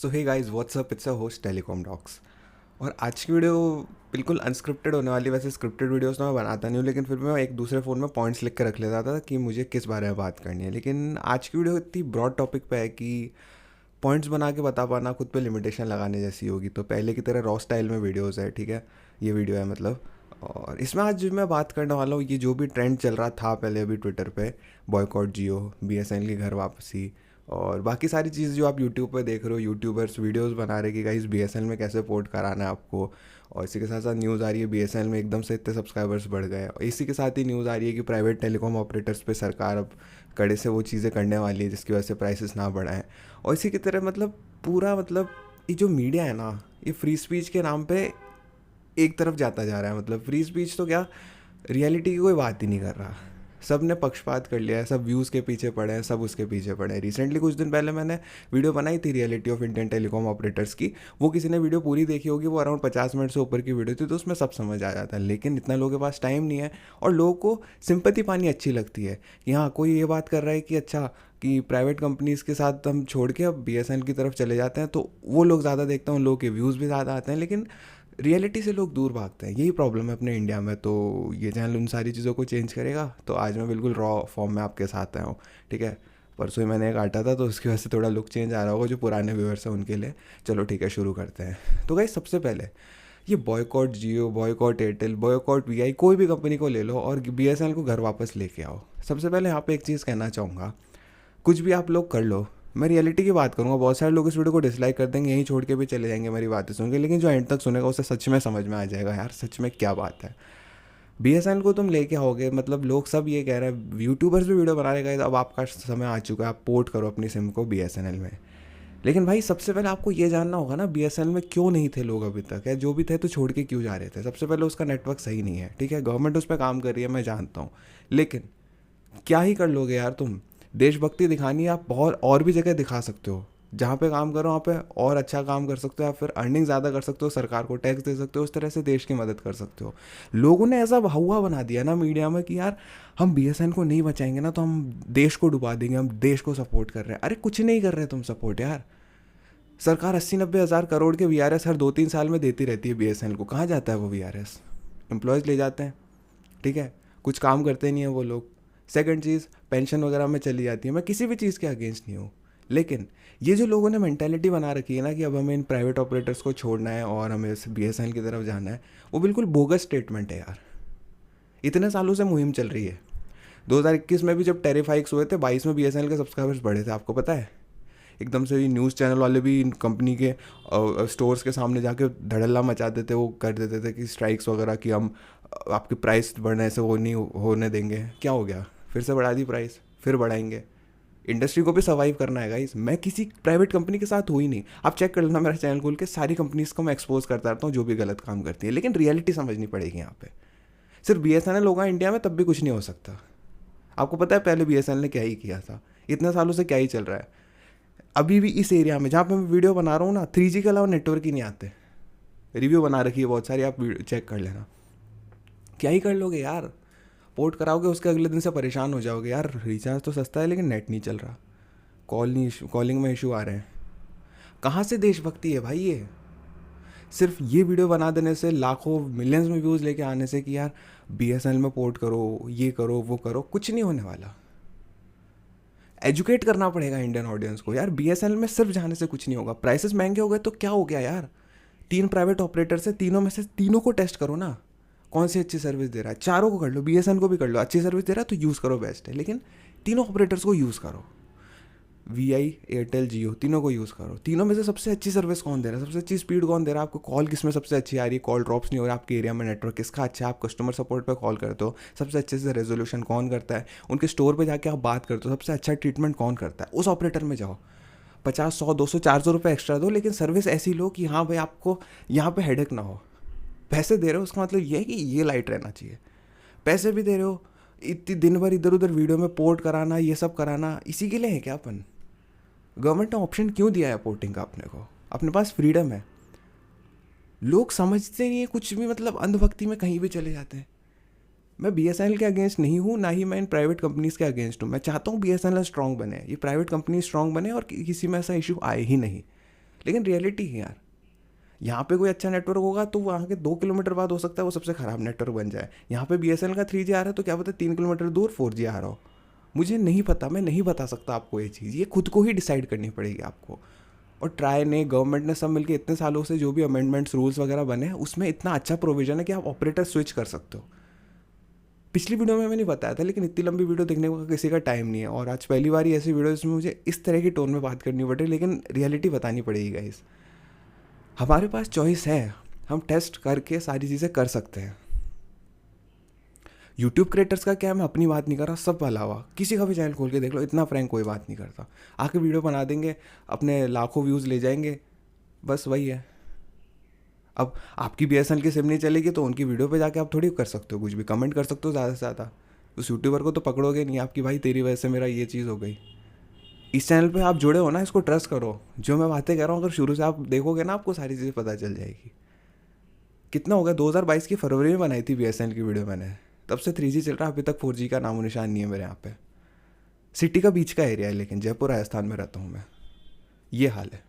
So hey guys what's up, it's a host telecom docs. और आज की वीडियो बिल्कुल अनस्क्रिप्टेड होने वाली। वैसे स्क्रिप्टेड वीडियोस तो मैं बनाता नहीं हूँ, लेकिन फिर भी मैं एक दूसरे फ़ोन में पॉइंट्स लिख के रख लेता था कि मुझे किस बारे में बात करनी है। लेकिन आज की वीडियो इतनी ब्रॉड टॉपिक पे है कि पॉइंट्स बना के बता पाना खुद पे लिमिटेशन लगाने जैसी होगी। तो पहले की तरह रॉ स्टाइल में वीडियोज़ है, ठीक है। ये वीडियो है मतलब। और इसमें आज जो मैं बात करने वाला हूँ, ये जो भी ट्रेंड चल रहा था पहले अभी ट्विटर पे, बॉयकॉट जियो, बीएसएनएल की घर वापसी और बाकी सारी चीज़ जो आप यूट्यूब पे देख रहे हो, यूट्यूबर्स वीडियोस बना रहे कि गाइस बीएसएनएल में कैसे पोर्ट कराना है आपको। और इसी के साथ साथ न्यूज़ आ रही है बीएसएनएल में एकदम से इतने सब्सक्राइबर्स बढ़ गए। और इसी के साथ ही न्यूज़ आ रही है कि प्राइवेट टेलीकॉम ऑपरेटर्स पे सरकार अब कड़े से वो चीज़ें करने वाली है जिसकी वजह से प्राइसेस ना बढ़ाएं। और इसी की तरह मतलब पूरा मतलब ये जो मीडिया है ना, ये फ्री स्पीच के नाम पे एक तरफ जाता जा रहा है। मतलब फ्री स्पीच तो क्या, रियलिटी की कोई बात ही नहीं कर रहा। सब ने पक्षपात कर लिया है, सब व्यूज़ के पीछे पड़े हैं, सब उसके पीछे पड़े हैं। रिसेंटली कुछ दिन पहले मैंने वीडियो बनाई थी reality of Indian telecom operators की। वो किसी ने वीडियो पूरी देखी होगी, वो अराउंड 50 मिनट से ऊपर की वीडियो थी, तो उसमें सब समझ आ जाता है। लेकिन इतना लोगों के पास टाइम नहीं है और लोगों को सिंपैथी पानी अच्छी लगती है कि हाँ कोई ये बात कर रहा है कि अच्छा कि प्राइवेट कंपनीज़ के साथ हम छोड़ के अब बीएसएनएल की तरफ चले जाते हैं, तो वो लोग ज़्यादा देखते हैं, उन लोगों के व्यूज़ भी ज़्यादा आते हैं। लेकिन रियलिटी से लोग दूर भागते हैं, यही प्रॉब्लम है अपने इंडिया में। तो ये चैनल उन सारी चीज़ों को चेंज करेगा। तो आज मैं बिल्कुल रॉ फॉर्म में आपके साथ आया हूँ, ठीक है। परसों ही मैंने एक काटा था तो उसकी वजह से थोड़ा लुक चेंज आ रहा होगा जो पुराने व्यूअर्स हैं उनके लिए। चलो ठीक है, शुरू करते हैं। तो गाइस सबसे पहले ये बॉयकॉट जियो, बॉयकॉट एयरटेल, बॉयकॉट वीआई, कोई भी कंपनी को ले लो और बीएसएनएल को घर वापस लेके आओ। सबसे पहले यहाँ पे एक चीज़ कहना चाहूँगा, कुछ भी आप लोग कर लो, मैं रियलिटी की बात करूँगा। बहुत सारे लोग इस वीडियो को डिसलाइक कर देंगे, यहीं छोड़ के भी चले जाएंगे मेरी बातें सुन के, लेकिन जो एंड तक सुनेगा उसे सच में समझ में आ जाएगा यार सच में क्या बात है। बीएसएनएल को तुम लेके आओगे, मतलब लोग सब ये कह रहे हैं, यूट्यूबर्स भी वीडियो बना रहे हैं, अब आपका समय आ चुका है, आप पोर्ट करो अपनी सिम को बीएसएनएल में। लेकिन भाई सबसे पहले आपको ये जानना होगा ना बीएसएनएल में क्यों नहीं थे लोग अभी तक, या जो भी थे तो छोड़ के क्यों जा रहे थे। सबसे पहले उसका नेटवर्क सही नहीं है, ठीक है। गवर्नमेंट उस पर काम कर रही है, मैं जानता हूँ, लेकिन क्या ही कर लोगे यार तुम। देशभक्ति दिखानी है, आप बहुत और भी जगह दिखा सकते हो। जहाँ पे काम करो वहाँ पे और अच्छा काम कर सकते हो, या फिर अर्निंग ज़्यादा कर सकते हो, सरकार को टैक्स दे सकते हो, उस तरह से देश की मदद कर सकते हो। लोगों ने ऐसा हुआ बना दिया ना मीडिया में कि यार हम बीएसएन को नहीं बचाएंगे ना तो हम देश को डुबा देंगे, हम देश को सपोर्ट कर रहे हैं। अरे कुछ नहीं कर रहे तुम सपोर्ट यार। सरकार 80-90 हज़ार करोड़ के वीआरएस हर 2-3 साल में देती रहती है बीएसएनएल को। कहाँ जाता है वो वीआरएस? एम्प्लॉयज़ ले जाते हैं, ठीक है। कुछ काम करते नहीं है वो लोग। सेकंड चीज़, पेंशन वगैरह में चली जाती है। मैं किसी भी चीज़ के अगेंस्ट नहीं हूँ, लेकिन ये जो लोगों ने मेंटालिटी बना रखी है ना कि अब हमें इन प्राइवेट ऑपरेटर्स को छोड़ना है और हमें बीएसएनएल की तरफ जाना है, वो बिल्कुल बोगस स्टेटमेंट है यार। इतने सालों से मुहिम चल रही है। 2021 में भी जब टैरिफ हाइक्स हुए थे, 22 में बीएसएनएल के सब्सक्राइबर्स बढ़े थे, आपको पता है। एकदम से न्यूज़ चैनल वाले भी इन कंपनी के स्टोर्स के सामने जाके धड़ल्ला मचाते थे, वो कर देते थे कि स्ट्राइक्स वगैरह कि हम आपकी प्राइस बढ़ने से वो नहीं होने देंगे। क्या हो गया, फिर से बढ़ा दी प्राइस, फिर बढ़ाएंगे। इंडस्ट्री को भी सर्वाइव करना है गाइस। मैं किसी प्राइवेट कंपनी के साथ हुई नहीं, आप चेक कर लेना मेरा चैनल खोल के, सारी कंपनीज को मैं एक्सपोज करता रहता हूँ जो भी गलत काम करती है। लेकिन रियलिटी समझनी पड़ेगी यहाँ पे। सिर्फ बीएसएनएल होगा इंडिया में तब भी कुछ नहीं हो सकता। आपको पता है पहले बीएसएनएल ने क्या ही किया था, इतने सालों से क्या ही चल रहा है। अभी भी इस एरिया में जहाँ पे मैं वीडियो बना रहा हूँ ना, 3G के अलावा नेटवर्क ही नहीं आते। रिव्यू बना रखी है बहुत सारी, आप चेक कर लेना। क्या ही कर लोगे यार, पोर्ट कराओगे उसके अगले दिन से परेशान हो जाओगे यार। रिचार्ज तो सस्ता है लेकिन नेट नहीं चल रहा, कॉलिंग में इशू आ रहे हैं। कहाँ से देशभक्ति है भाई ये? सिर्फ ये वीडियो बना देने से, लाखों मिलियंस में व्यूज़ लेके आने से कि यार बीएसएनएल में पोर्ट करो, ये करो वो करो, कुछ नहीं होने वाला। एजुकेट करना पड़ेगा इंडियन ऑडियंस को यार। बीएसएनएल में सिर्फ जाने से कुछ नहीं होगा। प्राइसेस महंगे हो गए तो क्या हो गया यार? 3 प्राइवेट ऑपरेटर से, तीनों में से तीनों को टेस्ट करो ना, कौन सी अच्छी सर्विस दे रहा है। चारों को कर लो, बीएसएनएल को भी कर लो, अच्छी सर्विस दे रहा है तो यूज़ करो, बेस्ट है। लेकिन तीनों ऑपरेटर्स को यूज़ करो, वीआई, एयरटेल, जियो, तीनों को यूज़ करो। तीनों में से सबसे अच्छी सर्विस कौन दे रहा है, सबसे अच्छी स्पीड कौन दे रहा है, आपको कॉल किस में सबसे अच्छी आ रही है, कॉल ड्रॉप्स नहीं हो रहा, आपके एरिया में नेटवर्क किसका अच्छा है, आप कस्टमर सपोर्ट पे कॉल करते हो, सबसे अच्छे से रेजोल्यूशन कौन करता है, उनके स्टोर पे जाके आप बात करते हो, सबसे अच्छा ट्रीटमेंट कौन करता है, उस ऑपरेटर में जाओ। 50, 100, 200, 400 रुपये एक्स्ट्रा दो, लेकिन सर्विस ऐसी लो कि हाँ भाई आपको यहाँ पे हेडेक ना हो। पैसे दे रहे हो उसका मतलब ये है कि ये लाइट रहना चाहिए। पैसे भी दे रहे हो, इतनी दिन भर इधर उधर वीडियो में पोर्ट कराना, ये सब कराना, इसी के लिए है क्या अपन? गवर्नमेंट ने ऑप्शन क्यों दिया है पोर्टिंग का अपने को? अपने पास फ्रीडम है। लोग समझते नहीं है कुछ भी, मतलब अंधभक्ति में कहीं भी चले जाते हैं। मैं बीएसएनएल के अगेंस्ट नहीं हूँ, ना ही मैं इन प्राइवेट कंपनीज़ के अगेंस्ट हूँ। मैं चाहता हूँ बीएसएनएल स्ट्रॉन्ग बने, ये प्राइवेट कंपनी स्ट्रॉन्ग बने और किसी में ऐसा इशू आए ही नहीं। लेकिन रियलिटी है यार, यहाँ पे कोई अच्छा नेटवर्क होगा तो वहाँ के 2 किलोमीटर बाद हो सकता है वो सबसे ख़राब नेटवर्क बन जाए। यहाँ पे BSNL का 3G आ रहा है तो क्या पता 3 किलोमीटर दूर 4G आ रहा हो। मुझे नहीं पता, मैं नहीं बता सकता आपको ये चीज़, ये खुद को ही डिसाइड करनी पड़ेगी आपको। और ट्राई ने, गवर्नमेंट ने सब मिलकर इतने सालों से जो भी अमेंडमेंट्स रूल्स वगैरह बने हैं उसमें इतना अच्छा प्रोविजन है कि आप ऑपरेटर स्विच कर सकते हो। पिछली वीडियो में मैंने बताया था, लेकिन इतनी लंबी वीडियो देखने का किसी का टाइम नहीं है, और आज पहली बार ही ऐसी वीडियो जिसमें मुझे इस तरह की टोन में बात करनी पड़े, लेकिन रियलिटी बतानी पड़ेगी गाइस। हमारे पास चॉइस है, हम टेस्ट करके सारी चीज़ें कर सकते हैं। यूट्यूब क्रिएटर्स का क्या है, मैं अपनी बात नहीं कर रहा, सब अलावा किसी का भी चैनल खोल के देख लो, इतना फ्रैंक कोई बात नहीं करता। आके वीडियो बना देंगे, अपने लाखों व्यूज़ ले जाएंगे, बस वही है। अब आपकी BSNL की सिम नहीं चलेगी तो उनकी वीडियो पे जाके आप थोड़ी कर सकते हो कुछ भी, कमेंट कर सकते हो ज़्यादा से ज़्यादा। उस यूट्यूबर को तो पकड़ोगे नहीं आपकी भाई तेरी वजह से मेरा ये चीज़ हो गई। इस चैनल पे आप जुड़े हो ना, इसको ट्रस्ट करो। जो मैं बातें कर रहा हूँ अगर शुरू से आप देखोगे ना, आपको सारी चीज़ें पता चल जाएगी। कितना हो गया, 2022 की फरवरी में बनाई थी BSNL की वीडियो मैंने, तब से 3G चल रहा है, अभी तक 4G का नामो निशान नहीं है मेरे यहाँ पे। सिटी का बीच का एरिया है, लेकिन जयपुर राजस्थान में रहता हूँ मैं, ये हाल है।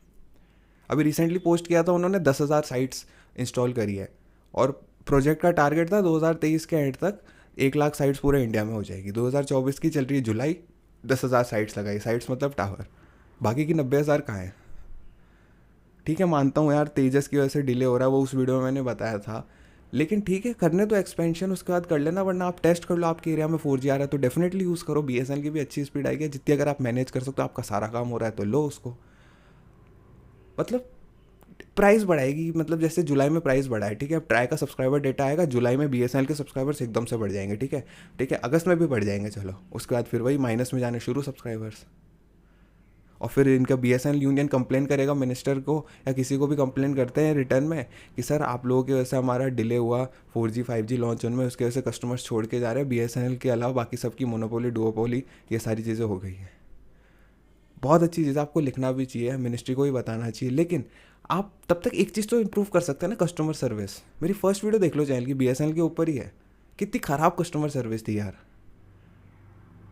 अभी रिसेंटली पोस्ट किया था उन्होंने 10,000 साइट्स इंस्टॉल करी है, और प्रोजेक्ट का टारगेट था 2023 के एंड तक 1 लाख साइट्स पूरे इंडिया में हो जाएगी। 2024 की चल रही है जुलाई, 10,000 साइट्स लगाई, साइट्स मतलब टावर, बाकी की 90,000 कहाँ है। ठीक है, मानता हूँ यार तेजस की वजह से डिले हो रहा है, वो उस वीडियो में मैंने बताया था, लेकिन ठीक है करने तो एक्सपेंशन उसके बाद कर लेना, वरना आप टेस्ट कर लो, आपके एरिया में 4G आ रहा है तो डेफिनेटली यूज़ करो। BSNL की भी अच्छी स्पीड आएगी, जितनी अगर आप मैनेज कर सकते हो, आपका सारा काम हो रहा है तो लो उसको। मतलब प्राइस बढ़ाएगी, मतलब जैसे जुलाई में प्राइस बढ़ा है, ठीक है, अब ट्राई का सब्सक्राइबर डेटा आएगा, जुलाई में BSNL के सब्सक्राइबर्स एकदम से बढ़ जाएंगे, ठीक है, ठीक है, अगस्त में भी बढ़ जाएंगे, चलो उसके बाद फिर वही माइनस में जाने शुरू सब्सक्राइबर्स। और फिर इनका BSNL यूनियन कंप्लेन करेगा मिनिस्टर को, या किसी को भी कंप्लेन करते हैं रिटर्न में कि सर आप लोगों की वजह से हमारा डिले हुआ 4G 5G लॉन्च होने में, उसकी वजह से कस्टमर्स छोड़ के जा रहे हैं, BSNL के अलावा बाकी सबकी मोनोपोली डुओपोली ये सारी चीज़ें हो गई हैं। बहुत अच्छी चीज़, आपको लिखना भी चाहिए, मिनिस्ट्री को भी बताना चाहिए, लेकिन आप तब तक एक चीज़ तो इम्प्रूव कर सकते हैं ना, कस्टमर सर्विस। मेरी फर्स्ट वीडियो देख लो चैनल की, BSNL के ऊपर ही है, कितनी ख़राब कस्टमर सर्विस थी यार।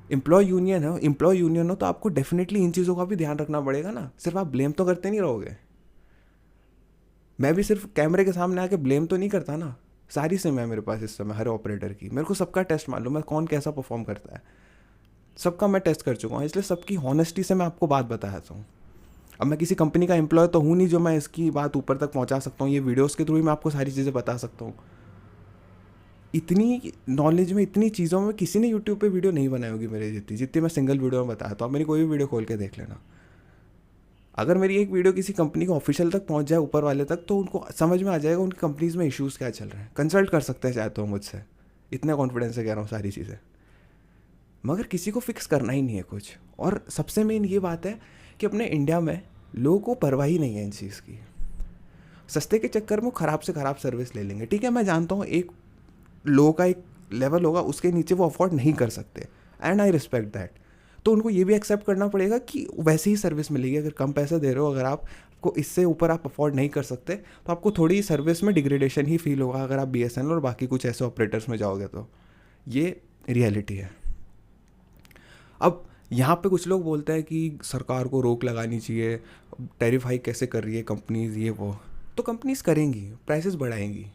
एम्प्लॉय यूनियन हो तो आपको डेफिनेटली इन चीज़ों का भी ध्यान रखना पड़ेगा ना, सिर्फ आप ब्लेम तो करते नहीं रहोगे। मैं भी सिर्फ कैमरे के सामने आके ब्लेम तो नहीं करता ना, सारी सिम है मेरे पास इस समय हर ऑपरेटर की, मेरे को सबका टेस्ट मालूम है, कौन कैसा परफॉर्म करता है, सबका मैं टेस्ट कर चुका हूँ, इसलिए सबकी हॉनेस्टी से मैं आपको बात बताता हूँ। अब मैं किसी कंपनी का एम्प्लॉय तो हूँ नहीं जो मैं इसकी बात ऊपर तक पहुँचा सकता हूँ, ये वीडियोज़ के थ्रू ही मैं आपको सारी चीज़ें बता सकता हूँ। इतनी नॉलेज में, इतनी चीज़ों में किसी ने यूट्यूब पे वीडियो नहीं बनाई होगी मेरे जितनी, जितनी मैं सिंगल वीडियो में बताया, तो आप मेरी कोई भी वीडियो खोल के देख लेना। अगर मेरी एक वीडियो किसी कंपनी के ऑफिशियल तक पहुंच जाए, ऊपर वाले तक, तो उनको समझ में आ जाएगा उनकी कंपनीज़ में इश्यूज़ क्या चल रहे हैं, कंसल्ट कर सकते हैं चाहे तो मुझसे, इतने कॉन्फिडेंस से कह रहा हूँ सारी चीज़ें। मगर किसी को फिक्स करना ही नहीं है कुछ, और सबसे मेन ये बात है कि अपने इंडिया में लोगों को परवाह ही नहीं है इन चीज़ की। सस्ते के चक्कर में ख़राब से ख़राब सर्विस ले लेंगे, ठीक है, मैं जानता हूँ एक लो का एक लेवल होगा, उसके नीचे वो अफोर्ड नहीं कर सकते, एंड आई रिस्पेक्ट दैट। तो उनको ये भी एक्सेप्ट करना पड़ेगा कि वैसे ही सर्विस मिलेगी, अगर कम पैसे दे रहे हो, अगर आपको इससे ऊपर आप अफोर्ड नहीं कर सकते तो आपको थोड़ी सर्विस में डिग्रेडेशन ही फील होगा अगर आप BSNL और बाकी कुछ ऐसे ऑपरेटर्स में जाओगे तो। ये रियलिटी है। अब यहाँ पे कुछ लोग बोलते हैं कि सरकार को रोक लगानी चाहिए, टैरिफ हाइक कैसे कर रही है कंपनीज, ये वो, तो कंपनीज करेंगी, प्राइसेस बढ़ाएंगी।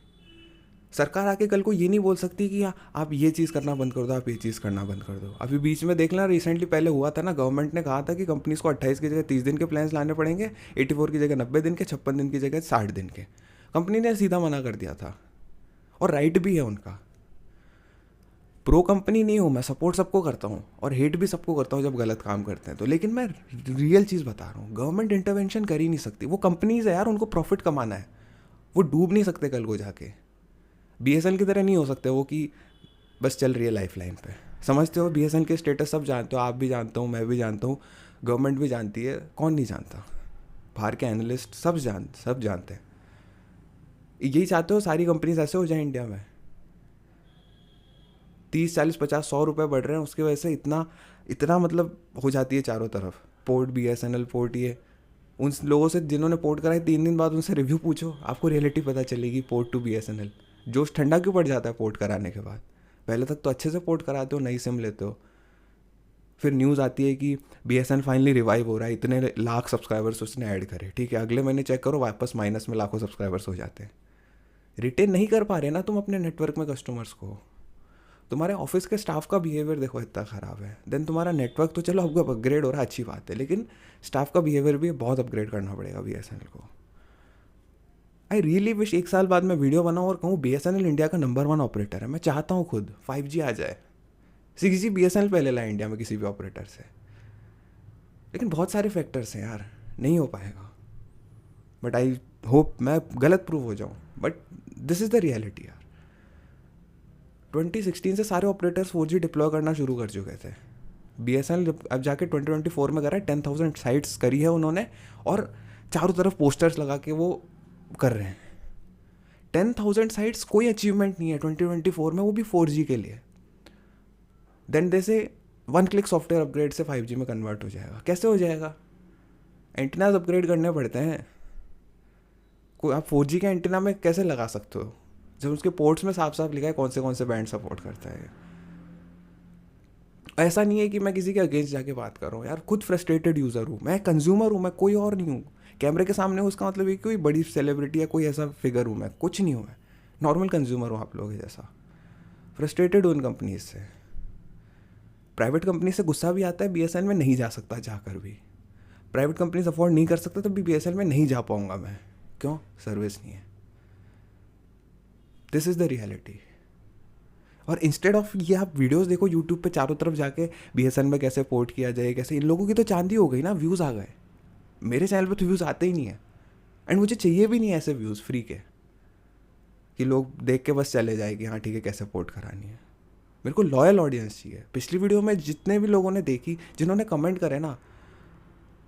सरकार आके कल को ये नहीं बोल सकती कि आप ये चीज़ करना बंद कर दो, आप ये चीज़ करना बंद कर दो। अभी बीच में देखना, रिसेंटली पहले हुआ था ना, गवर्नमेंट ने कहा था कि कंपनीज को 28 की जगह 30 दिन के प्लान्स लाने पड़ेंगे, 84 की जगह 90 दिन के, 56 दिन की जगह 60 दिन के। कंपनी ने सीधा मना कर दिया था, और राइट भी है उनका। प्रो कंपनी नहीं हूँ मैं, सपोर्ट सबको करता हूँ और हेट भी सबको करता हूँ जब गलत काम करते हैं तो, लेकिन मैं रियल चीज़ बता रहा हूँ, गवर्नमेंट इंटरवेंशन कर ही नहीं सकती। वो कंपनीज है यार, उनको प्रॉफिट कमाना है, वो डूब नहीं सकते कल को जाके। BSNL की तरह नहीं हो सकते वो कि बस चल रही है लाइफ लाइन पे, समझते हो। BSNL के स्टेटस सब जानते हो, आप भी जानते हो, मैं भी जानता हूँ, गवर्नमेंट भी जानती है, कौन नहीं जानता, बाहर के एनालिस्ट सब जानते हैं। यही चाहते हो सारी कंपनीज ऐसे हो जाए इंडिया में, 30 40 50 100 रुपये बढ़ रहे हैं, उसकी वजह से इतना मतलब हो जाती है चारों तरफ, पोर्ट BSNL पोर्ट, ये उन लोगों से जिन्होंने पोर्ट कराई 3 दिन बाद उनसे रिव्यू पूछो, आपको रियलिटी पता चलेगी। पोर्ट टू BSNL जोश ठंडा क्यों पड़ जाता है पोर्ट कराने के बाद, पहले तक तो अच्छे से पोर्ट कराते हो, नई सिम लेते हो। फिर न्यूज़ आती है कि BSNL फाइनली रिवाइव हो रहा है, इतने लाख सब्सक्राइबर्स उसने ऐड करे, ठीक है, अगले महीने चेक करो वापस माइनस में लाखों सब्सक्राइबर्स हो जाते हैं। रिटेन नहीं कर पा रहे ना तुम अपने नेटवर्क में कस्टमर्स को। तुम्हारे ऑफिस के स्टाफ का बिहेवियर देखो इतना ख़राब है, देन तुम्हारा नेटवर्क तो चलो आपको अपग्रेड हो रहा है, अच्छी बात है, लेकिन स्टाफ का बिहेवियर भी बहुत अपग्रेड करना पड़ेगा BSNL को। आई रियली विश एक साल बाद मैं वीडियो बनाऊँ और कहूँ BSNL इंडिया का नंबर 1 ऑपरेटर है। मैं चाहता हूँ खुद 5G आ जाए, 6G BSNL पहले लाए इंडिया में किसी भी ऑपरेटर से, लेकिन बहुत सारे फैक्टर्स हैं यार, नहीं हो पाएगा। बट आई होप मैं गलत प्रूव हो जाऊँ, but this is the reality यार। 2016 से सारे ऑपरेटर्स 4G डिप्लॉय करना शुरू कर चुके थे। BSNL अब जाके 2024 में कर रहा है, 10,000 साइट्स करी है उन्होंने, और चारों तरफ पोस्टर्स लगा के वो कर रहे हैं। 10,000 साइट्स कोई अचीवमेंट नहीं है 2024 में, वो भी 4G के लिए। देन जैसे 1 क्लिक सॉफ्टवेयर अपग्रेड से 5G में कन्वर्ट हो जाएगा। कैसे हो जाएगा? एंटीनाज अपग्रेड करने पड़ते हैं। कोई आप 4G के एंटीना में कैसे लगा सकते हो जब उसके पोर्ट्स में साफ साफ लिखा है कौन से बैंड सपोर्ट करता है। ऐसा नहीं है कि मैं किसी के अगेंस्ट जाके बात कर रहा हूँ यार, खुद फ्रस्ट्रेटेड यूज़र हूँ, मैं कंज्यूमर हूँ, मैं कोई और नहीं हूँ। कैमरे के सामने हूँ उसका मतलब ये कोई बड़ी सेलिब्रिटी या कोई ऐसा फिगर हूँ, मैं कुछ नहीं हूँ, मैं नॉर्मल कंज्यूमर हूँ आप लोगों के जैसा। फ्रस्ट्रेटेड हूँ इन कंपनीज से। प्राइवेट कंपनी से गुस्सा भी आता है, BSNL में नहीं जा सकता जाकर भी। प्राइवेट कंपनीज अफोर्ड नहीं कर सकता, तब भी BSNL में नहीं जा पाऊँगा मैं। क्यों? सर्विस नहीं है। This is the reality. और इंस्टेड ऑफ ये आप वीडियोस देखो यूट्यूब पे चारों तरफ जाके BSNL में कैसे पोर्ट किया जाए, कैसे, इन लोगों की तो चांदी हो गई ना, व्यूज़ आ गए। मेरे चैनल पे तो व्यूज़ आते ही नहीं है, एंड मुझे चाहिए भी नहीं ऐसे व्यूज़ फ्री के कि लोग देख के बस चले जाए कि हाँ ठीक है कैसे पोर्ट करानी है। मेरे को लॉयल ऑडियंस चाहिए। पिछली वीडियो में जितने भी लोगों ने देखी, जिन्होंने कमेंट करे ना,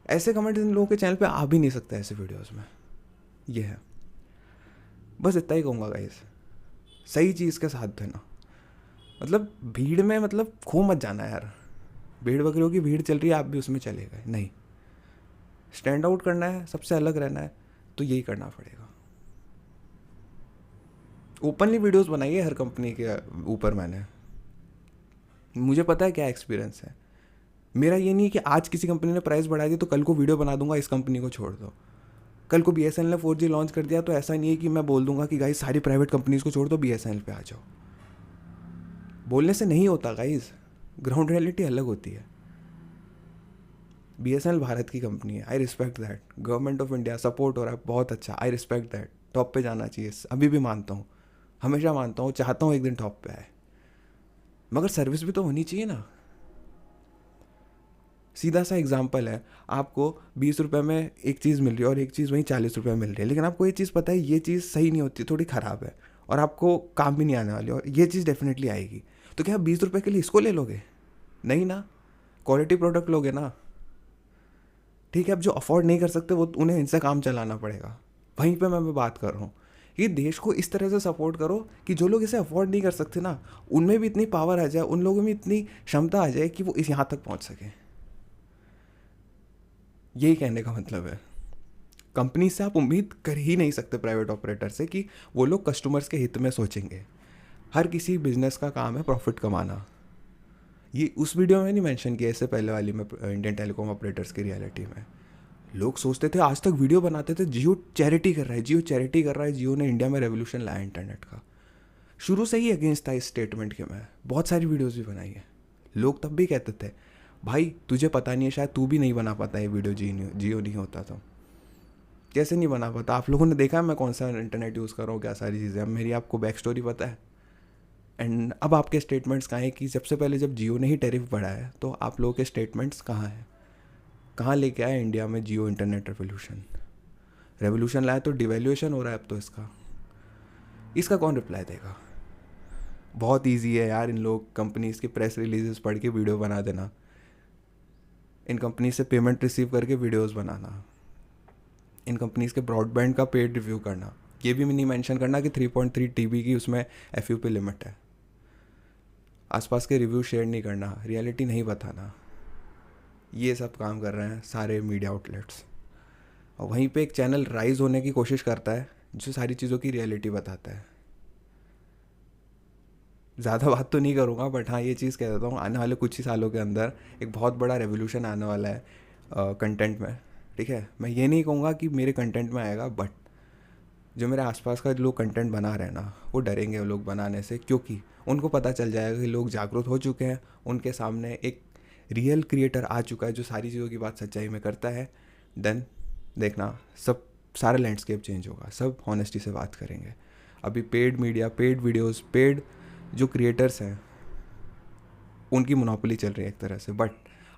ऐसे कमेंट इन लोगों के चैनल पे आ भी नहीं सकते ऐसे वीडियोस में। ये है, बस इतना ही कहूँगा गाइस, सही चीज़ के साथ देना। मतलब भीड़ में मतलब खो मत जाना यार। भेड़ बकरियों की भीड़ चल रही है, आप भी उसमें चले गए, नहीं। स्टैंड आउट करना है, सबसे अलग रहना है, तो यही करना पड़ेगा। ओपनली वीडियोस बनाइए हर कंपनी के ऊपर। मुझे पता है क्या एक्सपीरियंस है मेरा। ये नहीं कि आज किसी कंपनी ने प्राइस बढ़ा दी तो कल को वीडियो बना दूंगा इस कंपनी को छोड़ दो। कल को BSNL ने 4G लॉन्च कर दिया तो ऐसा नहीं है कि मैं बोल दूंगा कि गाइस सारी प्राइवेट कंपनीज को छोड़ दो, BSNL पे आ जाओ। बोलने से नहीं होता गाइस, ग्राउंड रियलिटी अलग होती है। BSNL भारत की कंपनी है, I respect that. Government of India support हो रहा है, बहुत अच्छा, आई रिस्पेक्ट दैट। टॉप पे जाना चाहिए, अभी भी मानता हूँ, हमेशा मानता हूँ, चाहता हूँ एक दिन टॉप पे आए, मगर सर्विस भी तो होनी चाहिए ना। सीधा सा एग्जांपल है, आपको 20 रुपये में एक चीज़ मिल रही है और एक चीज़ वहीं 40 रुपये में मिल रही है, लेकिन आपको ये चीज़ पता है ये चीज़ सही नहीं होती, थोड़ी ख़राब है और आपको काम भी नहीं आने वाली, और ये चीज़ डेफिनेटली आएगी, तो क्या आप 20 रुपये के लिए इसको ले लोगे? नहीं ना, क्वालिटी प्रोडक्ट लोगे ना। ठीक है, अब जो अफोर्ड नहीं कर सकते वो उन्हें इनसे काम चलाना पड़ेगा। वहीं पे मैं बात कर रहा हूँ कि देश को इस तरह से सपोर्ट करो कि जो लोग इसे अफोर्ड नहीं कर सकते ना, उनमें भी इतनी पावर आ जाए, उन लोगों में इतनी क्षमता आ जाए कि वो इस यहाँ तक पहुँच सकें। यही कहने का मतलब है। कंपनी से आप उम्मीद कर ही नहीं सकते, प्राइवेट ऑपरेटर से, कि वो लोग कस्टमर्स के हित में सोचेंगे। हर किसी बिजनेस का काम है प्रॉफिट कमाना। ये उस वीडियो में नहीं मेंशन किया, इससे पहले वाली में इंडियन टेलीकॉम ऑपरेटर्स की रियलिटी में लोग सोचते थे, आज तक वीडियो बनाते थे जियो चैरिटी कर रहा है, जियो चैरिटी कर रहा है, जियो ने इंडिया में रेवोल्यूशन लाया इंटरनेट का। शुरू से ही अगेंस्ट था इस स्टेटमेंट के। मैं बहुत सारी वीडियोस भी बनाई है। लोग तब भी कहते थे भाई तुझे पता नहीं है, शायद तू भी नहीं बना पाता ये वीडियो, जियो नहीं होता तो। कैसे नहीं बना पाता? आप लोगों ने देखा है मैं कौन सा इंटरनेट यूज़ कर रहा हूँ, क्या सारी चीज़ें, अब मेरी आपको बैक स्टोरी पता है। एंड अब आपके स्टेटमेंट्स कहाँ हैं कि सबसे पहले जब जियो ने ही टैरिफ बढ़ाया है, तो आप लोगों के स्टेटमेंट्स कहाँ हैं? कहाँ लेके आया इंडिया में जियो इंटरनेट रेवोल्यूशन लाया तो डिवैल्यूएशन हो रहा है अब तो इसका कौन रिप्लाई देगा? बहुत इजी है यार, इन लोग कंपनीज़ की प्रेस रिलीजेस पढ़ के वीडियो बना देना, इन कंपनी से पेमेंट रिसीव करके वीडियोस बनाना, इन कंपनीज़ के ब्रॉडबैंड का पेड रिव्यू करना। ये भी नहीं मेंशन करना कि 3.3 TB की उसमें FUP लिमिट है। आसपास के रिव्यू शेयर नहीं करना, रियलिटी नहीं बताना। ये सब काम कर रहे हैं सारे मीडिया आउटलेट्स, और वहीं पे एक चैनल राइज होने की कोशिश करता है जो सारी चीज़ों की रियलिटी बताता है। ज़्यादा बात तो नहीं करूँगा, बट हाँ ये चीज़ कह देता हूँ, आने वाले कुछ ही सालों के अंदर एक बहुत बड़ा रेवोल्यूशन आने वाला है कंटेंट में। ठीक है, मैं ये नहीं कहूँगा कि मेरे कंटेंट में आएगा, बट जो मेरे आसपास का लोग कंटेंट बना रहे हैं ना, वो डरेंगे वो लोग बनाने से, क्योंकि उनको पता चल जाएगा कि लोग जागरूक हो चुके हैं, उनके सामने एक रियल क्रिएटर आ चुका है जो सारी चीज़ों की बात सच्चाई में करता है। देन देखना सब सारा लैंडस्केप चेंज होगा, सब हॉनेस्टी से बात करेंगे। अभी paid media, paid videos, paid जो क्रिएटर्स हैं उनकी मोनोपोली चल रही है एक तरह से, बट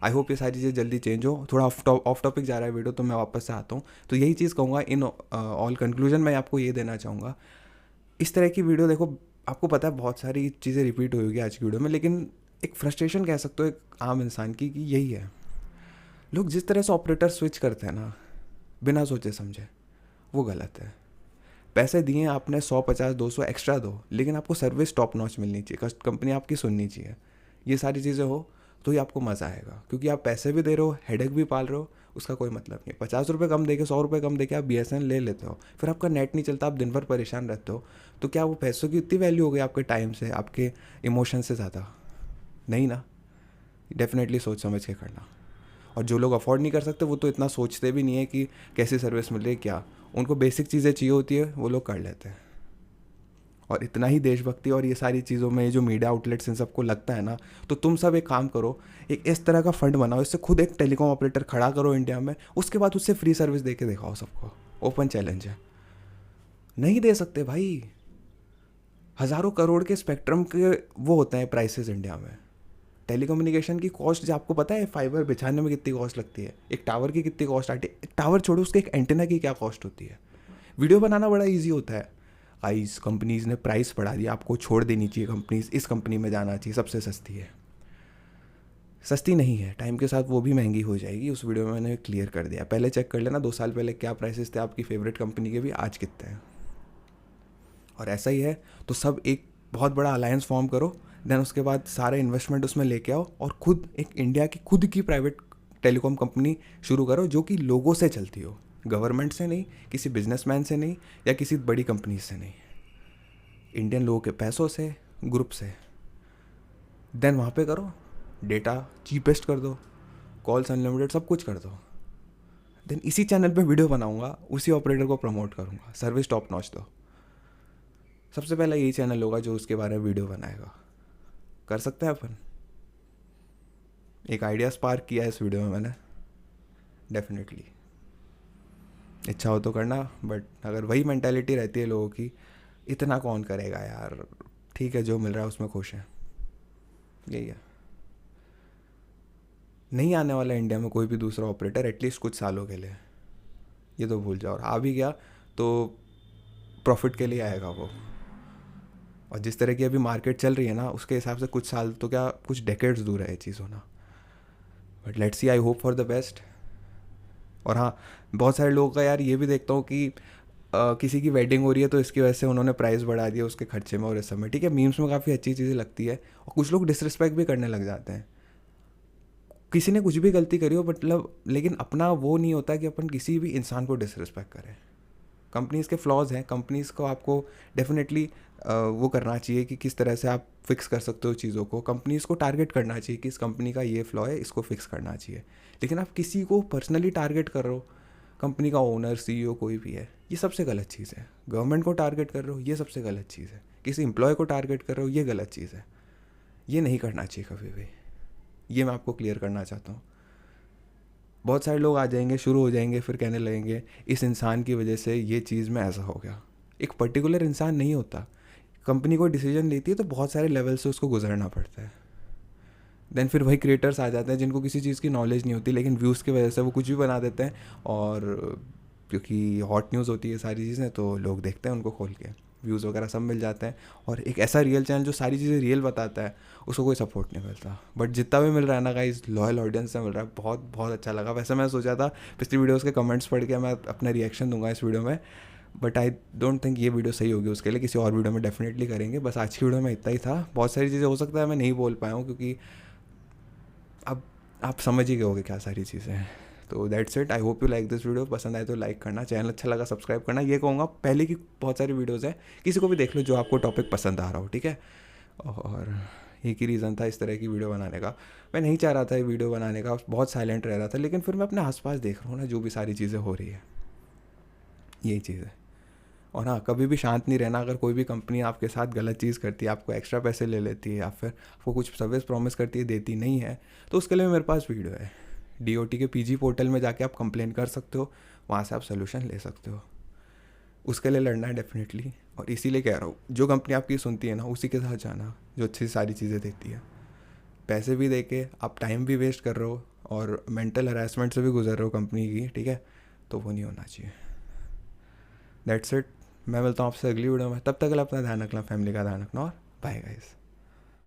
आई होप ये सारी चीज़ें जल्दी चेंज हो। थोड़ा ऑफ टॉपिक जा रहा है वीडियो, तो मैं वापस से आता हूँ। तो यही चीज़ कहूँगा, इन ऑल कंक्लूजन मैं आपको ये देना चाहूँगा, इस तरह की वीडियो देखो, आपको पता है बहुत सारी चीज़ें रिपीट होगी आज की वीडियो में, लेकिन एक फ्रस्ट्रेशन कह सकते हो एक आम इंसान की, कि यही है, लोग जिस तरह से ऑपरेटर स्विच करते हैं ना बिना सोचे समझे, वो गलत है। पैसे दिए आपने 100, 50, 200 एक्स्ट्रा दो, लेकिन आपको सर्विस टॉप नॉच मिलनी चाहिए, कंपनी आपकी सुननी चाहिए। ये सारी चीज़ें हो तो ही आपको मज़ा आएगा, क्योंकि आप पैसे भी दे रहे हो, हेडेक भी पाल रहे हो, उसका कोई मतलब नहीं है। 50 रुपये कम देके, 100 रुपये कम देके आप BSNL ले लेते हो, फिर आपका नेट नहीं चलता, आप दिन भर परेशान रहते हो, तो क्या वो पैसों की इतनी वैल्यू हो गई आपके टाइम से, आपके इमोशन से ज़्यादा? नहीं ना। डेफिनेटली सोच समझ के करना। और जो लोग अफोर्ड नहीं कर सकते वो तो इतना सोचते भी नहीं है कि कैसी सर्विस मिल रही है क्या, उनको बेसिक चीज़ें चाहिए होती है, वो लोग कर लेते हैं। और इतना ही देशभक्ति और ये सारी चीज़ों में जो मीडिया आउटलेट्स इन सबको लगता है ना, तो तुम सब एक काम करो, एक इस तरह का फंड बनाओ, इससे खुद एक टेलीकॉम ऑपरेटर खड़ा करो इंडिया में, उसके बाद उससे फ्री सर्विस दे के दिखाओ सबको। ओपन चैलेंज है। नहीं दे सकते भाई, हज़ारों करोड़ के स्पेक्ट्रम के वो होते हैं प्राइसेस इंडिया में। टेलीकम्युनिकेशन की कॉस्ट जो आपको पता है, फाइबर बिछाने में कितनी कॉस्ट लगती है, एक टावर की कितनी कॉस्ट आती है, एक टावर छोड़ो उसके एक एंटेना की क्या कॉस्ट होती है। वीडियो बनाना बड़ा इजी होता है, आइस कंपनीज़ ने प्राइस बढ़ा दिया, आपको छोड़ देनी चाहिए कंपनीज, इस कंपनी में जाना चाहिए, सबसे सस्ती है। सस्ती नहीं है, टाइम के साथ वो भी महंगी हो जाएगी, उस वीडियो में मैंने क्लियर कर दिया। पहले चेक कर लेना 2 साल पहले क्या प्राइसेस थे आपकी फेवरेट कंपनी के भी, आज कितने हैं। और ऐसा ही है तो सब एक बहुत बड़ा अलायंस फॉर्म करो, देन उसके बाद सारा इन्वेस्टमेंट उसमें लेके आओ, और खुद एक इंडिया की खुद की प्राइवेट टेलीकॉम कंपनी शुरू करो जो कि लोगों से चलती हो, गवर्नमेंट से नहीं, किसी बिजनेसमैन से नहीं, या किसी बड़ी कंपनी से नहीं, इंडियन लोगों के पैसों से, ग्रुप से। देन वहाँ पे करो, डेटा चीपेस्ट कर दो, कॉल्स अनलिमिटेड, सब कुछ कर दो। देन इसी चैनल पे वीडियो बनाऊंगा, उसी ऑपरेटर को प्रमोट करूंगा, सर्विस टॉप नॉच दो। सबसे पहला यही चैनल होगा जो उसके बारे में वीडियो बनाएगा। कर सकते हैं अपन। एक आइडिया स्पार्क किया है इस वीडियो में मैंने, डेफिनेटली इच्छा हो तो करना, बट अगर वही मेंटालिटी रहती है लोगों की, इतना कौन करेगा यार, ठीक है जो मिल रहा है उसमें खुश है, यही है। नहीं आने वाला इंडिया में कोई भी दूसरा ऑपरेटर एटलीस्ट कुछ सालों के लिए, ये तो भूल जाओ। और आ भी गया तो प्रॉफिट के लिए आएगा वो। और जिस तरह की अभी मार्केट चल रही है ना, उसके हिसाब से कुछ साल तो क्या कुछ डेकेड्स दूर है ये चीज़ होना। But let's see, I hope for the best. और हाँ, बहुत सारे लोगों का यार ये भी देखता हूँ कि किसी की वेडिंग हो रही है तो इसकी वजह से उन्होंने प्राइस बढ़ा दिया उसके खर्चे में और इस समय, ठीक है, मीम्स में काफ़ी अच्छी चीज़ें लगती है, और कुछ लोग डिसरिस्पेक्ट भी करने लग जाते हैं। किसी ने कुछ भी गलती करी हो मतलब, लेकिन अपना वो नहीं होता कि अपन किसी भी इंसान को डिसरिस्पेक्ट करें। कंपनीज़ के फ्लॉज हैं, कंपनीज़ को आपको डेफिनेटली वो करना चाहिए कि किस तरह से आप फिक्स कर सकते हो चीज़ों को। कंपनीज़ को टारगेट करना चाहिए कि इस कंपनी का ये फ्लॉ है, इसको फिक्स करना चाहिए। लेकिन आप किसी को पर्सनली टारगेट कर रहे हो, कंपनी का ओनर, CEO कोई भी है, ये सबसे गलत चीज़ है। गवर्नमेंट को टारगेट कर रहे हो, ये सबसे गलत चीज़ है। किसी एम्प्लॉय को टारगेट कर रहे हो, ये गलत चीज़ है। ये नहीं करना चाहिए कभी भी, ये मैं आपको क्लियर करना चाहता हूँ। बहुत सारे लोग आ जाएंगे, शुरू हो जाएंगे, फिर कहने लगेंगे इस इंसान की वजह से ये चीज़ में ऐसा हो गया। एक पर्टिकुलर इंसान नहीं होता, कंपनी कोई डिसीजन लेती है तो बहुत सारे लेवल से उसको गुजरना पड़ता है। देन फिर वही क्रिएटर्स आ जाते हैं जिनको किसी चीज़ की नॉलेज नहीं होती, लेकिन व्यूज़ की वजह से वो कुछ भी बना देते हैं, और क्योंकि हॉट न्यूज़ होती है सारी चीज़ें तो लोग देखते हैं उनको खोल के, व्यूज़ वगैरह सब मिल जाते हैं। और एक ऐसा रियल चैनल जो सारी चीज़ें रियल बताता है, उसको कोई सपोर्ट नहीं मिलता। बट जितना भी मिल रहा है ना गाइस, लॉयल ऑडियंस से मिल रहा है, बहुत बहुत अच्छा लगा। वैसे मैं सोचा था पिछली वीडियोज़ के कमेंट्स पढ़ के मैं अपना रिएक्शन दूंगा इस वीडियो में, बट आई डोंट थिंक ये वीडियो सही होगी उसके लिए, किसी और वीडियो में डेफिनेटली करेंगे। बस आज की वीडियो में इतना ही था। बहुत सारी चीज़ें हो सकता है मैं नहीं बोल पाया हूँ, क्योंकि अब आप समझ ही गए होगे क्या सारी चीज़ें हैं। तो that's it, I hope you like this video. पसंद आए तो लाइक करना, चैनल अच्छा लगा सब्सक्राइब करना। ये कहूँगा पहले की बहुत सारी वीडियोज़ हैं, किसी को भी देख लो जो आपको टॉपिक पसंद आ रहा हो, ठीक है। और एक ही रीज़न था इस तरह की वीडियो बनाने का। मैं नहीं चाह रहा था ये वीडियो बनाने का, बहुत साइलेंट रह रहा था, लेकिन फिर मैं अपने आसपास देख रहा हूँ ना जो भी सारी चीज़ें हो रही है, यही चीज़ है। और हाँ, कभी भी शांत नहीं रहना। अगर कोई भी कंपनी आपके साथ गलत चीज़ करती है, आपको एक्स्ट्रा पैसे ले लेती है या फिर आपको कुछ सर्विस प्रॉमिस करती है, देती नहीं है, तो उसके लिए मेरे पास वीडियो है। DOT के PG पोर्टल में जाके आप कंप्लेन कर सकते हो, वहाँ से आप सोल्यूशन ले सकते हो। उसके लिए लड़ना है डेफिनेटली। और इसीलिए कह रहा हूँ, जो कंपनी आपकी सुनती है ना, उसी के साथ जाना जो अच्छी सारी चीज़ें देती है। पैसे भी दे के आप टाइम भी वेस्ट कर रहे हो और मेंटल हरासमेंट से भी गुजर रहे हो कंपनी की, ठीक है, तो वो नहीं होना चाहिए। That's it. मैं मिलता हूँ आपसे अगली वीडियो में। तब तक के लिए अपना ध्यान रखना, फैमिली का ध्यान रखना, और बाय गाइस।